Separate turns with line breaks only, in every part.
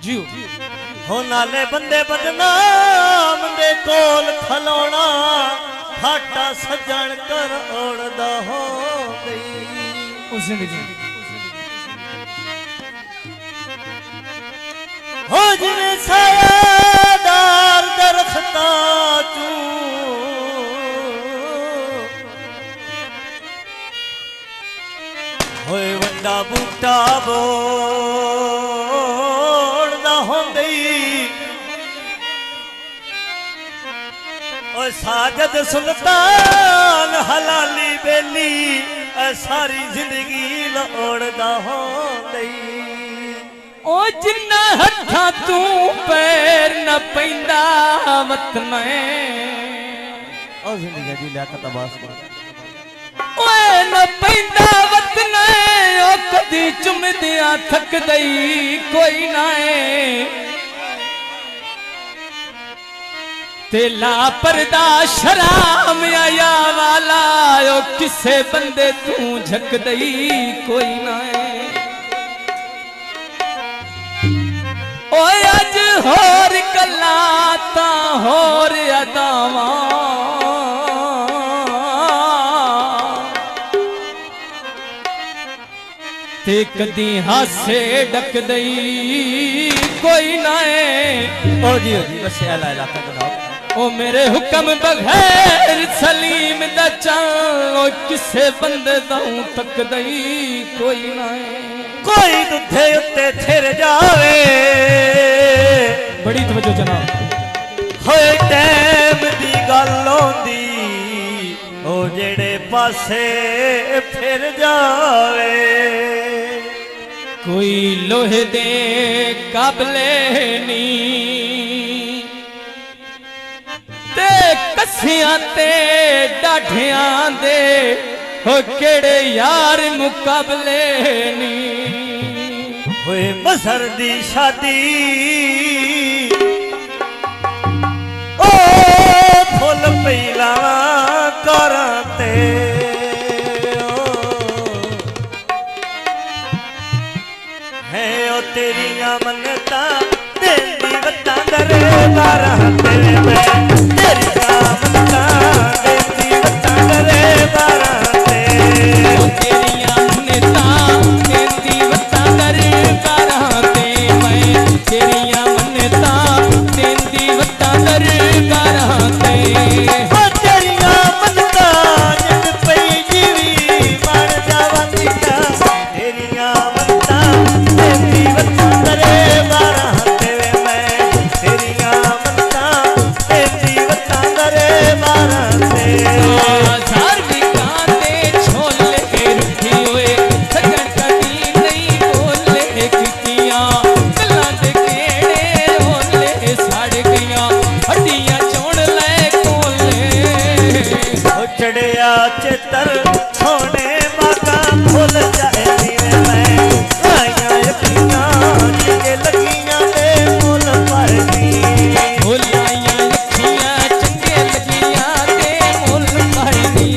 जियो
हो नाले बंदे बदनाम दे कोल खलोना फाटा सजन कर ओढ़दा हो गई
उस जिंदगी
हो जिने सायादार दरख्ता चू होए वड्डा बूटा बोड़दा होंदी ओ साजद सुल्तान हलाली बेली सारी जिंदगी लोड़दा होंदी
ओ जिन्ना हथा तू पैर न पैंदा वतन
ओ जिंदगी दी लियाकत अब्बास
ओए न पैंदा वतन ओ कदी चुमदिया थक दई कोई नाए तेला पर्दा शराम आया वाला ओ किसे बंदे तू झक दई कोई नाए ओए अज होर गल्ला ता होर अदावा ते कदी हासे डक दई कोई नाए
ओ जी बस अला इलाका जनाब
ओ मेरे हुक्म बगैर सलीम दा चां किसे बंदे दाऊं तक दई कोई नाए
कोई दुधे उत्ते थिर जावे
बड़ी तवज्जो जनाब
होए टैम दी गल होंदी ओ जेड़े पासे फिर जावे
कोई लोहे दे काबले नी ते कसियां ते डाढियां दे हो केड़े यार मुकाबले नी
होए मसर दी शादी ओ फुल पीला कराते है ओ तेरिया मनता देंदी वत्ता दरे बारह तेरे में तेरिया मनता देंदी वत्ता दरे बारह चढ़िया चितर सोने माका फुल जाए दीवे मैं आइया यकीना चंगे लगियां दे मुल भरनी
फुल आइया यकीना चंगे लगियां दे मुल भरनी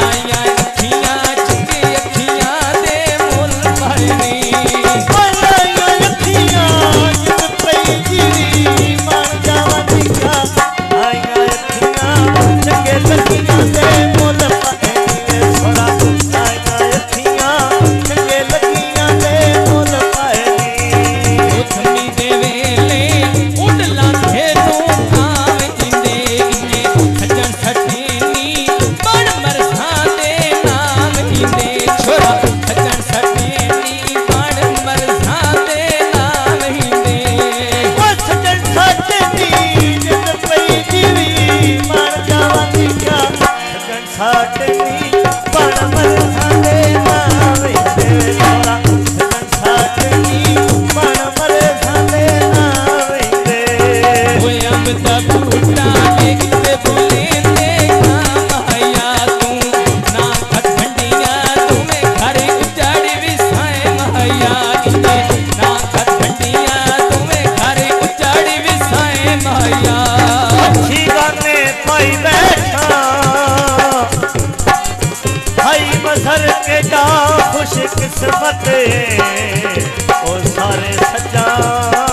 आइया यकीना चंगे यकीना दे मुल भरनी
आइया यकीना जित पई जीवी मर जावा दिखा आइया यकीना चंगे लगियां खुश किस्मत ओ सारे सज्जा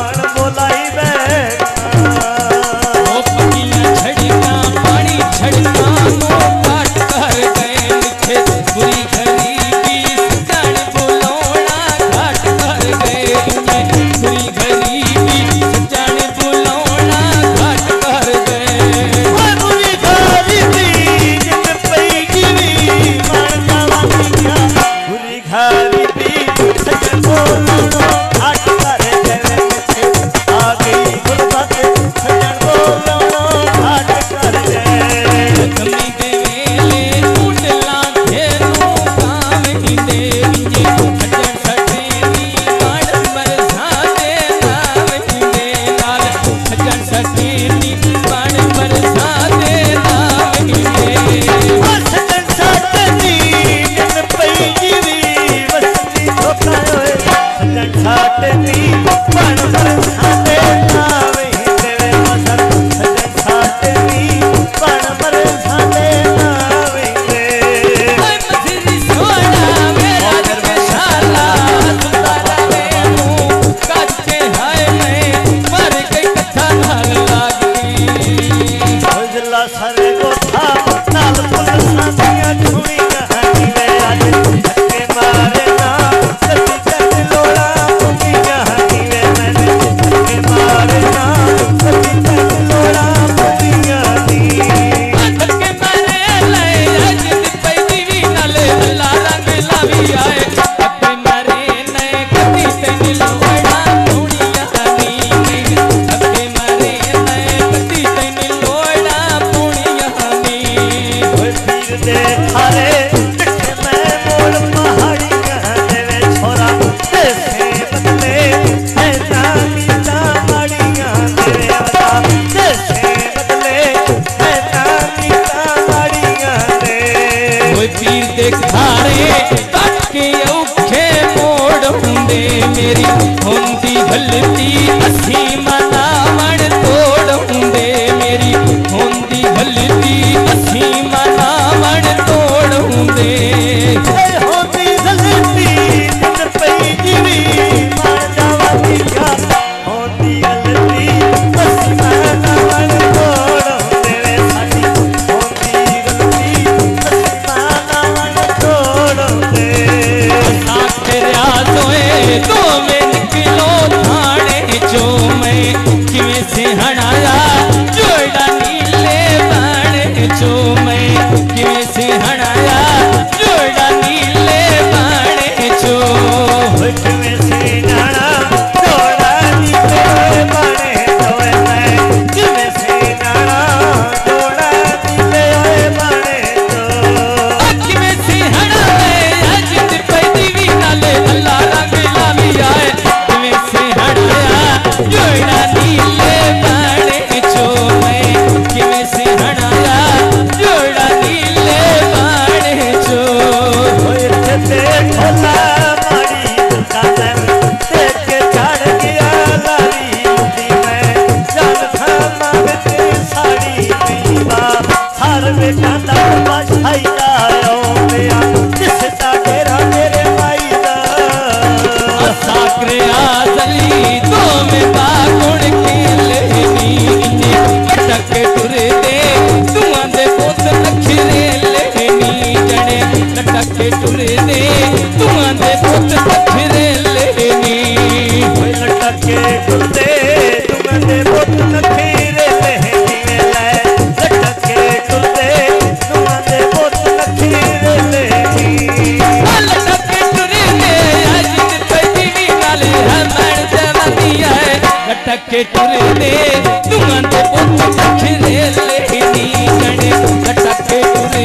सारे ताके औखे मोड़े मेरी होंदी गलती असी मनावण तोड़े मेरी होंदी गलती असी मनावण तोड़े
होंदी गलती दिन पई जीवी मर जावा दिया होंदी गलती असी मनावण तोड़े वे साडी होंदी गलती असी मनावण तोड़े
साकरिया तोए तो में निकलो थाने जो मैं किवें से हणाया जोड़ा नीले बाणे जो मैं किवें से हणाया जोड़ा नीले बाणे जो
किवें से नाना जोड़ा नीले बाणे जोए मैं किवें से नाना जोड़ा नीले बाणे जो
किवें से हणाया जित पई दीवी नाले अल्लाह रंग लावी आए किवें से हणाया जोड़ा नीले बाणे जो मैं किवें से हणाया जोड़ा नीले बाणे जो
होए ते खोला मारी कादर ते चढ़ गया लारी दी मैं जान थामा विच साड़ी पीवा हर बेटा दा बछाई आयो मेरा दिसदा डेरा मेरे माई दा
साकरे आजली तो में बागुण के लेनी इन्ने अटक टुरे दे तुआं दे पुत नखरे लेनी जने लटक टुरे दे तुआं दे पुत नखरे लेनी
होए लटके टुरदे तुमने पुत नखीरे लेनी वे लटके टुरदे तुमने पुत नखीरे लेनी
लटक टुरे दे अजित पई दी नाले हमण जवती है लटक टुरे दे तुआं दे पुत नखरे लेनी जने लटक टुरे